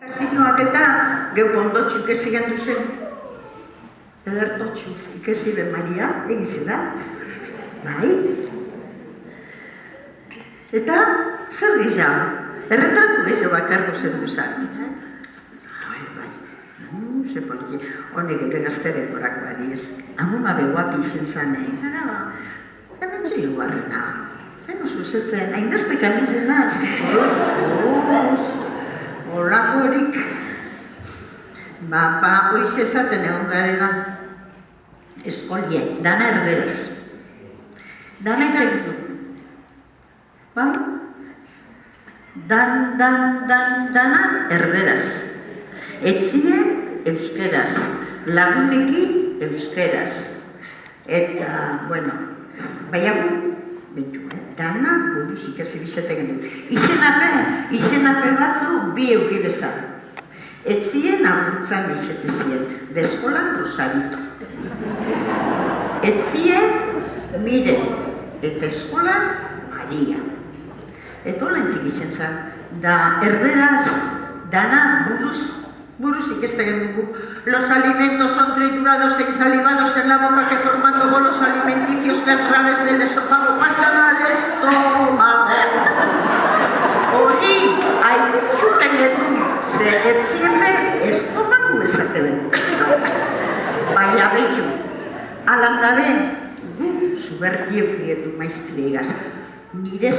Kasinoak eta geu ondotxu ikesi gendu zen. Edertotxu ikesi ben Maria, egize da. Bai? Eta zer gizan? Erretratu gehiago bakarro zen duzan. Bai. Se polie. Honek ere gazte denborak badiez. Amuma beguapi izen zanei. Zara ba? Hemen txailu barrena. Heno zuzetzen, hain gazte kamizenaz. Olako horik. Hoiz ezaten egon garena. Eskolien, dana erderaz. Dana itxekitu. Bai? Dana erderaz. Etzien euskeraz. Laguneki euskeraz. Eta, bueno, baiago, betxu, dana buruz ikasi bizete gendu. Izenape batzu bi eukibezan. Etzien agurtzan izete zien, deskolan Rosarito. Etzien Miren, eta eskolan Maria. Eta hola entzik izen zan, da erderaz, dana buruz ikeste gendugu. Los alimentos son triturados e insalivados en la boca que formando bolos alimenticios que a través del esófago pasan al estómago. Hori, haitxuten gendu, ze etzieme estómago ezate den. Baina behitu, alandabe, gu zubertiok gendu maiztriegaz. Nire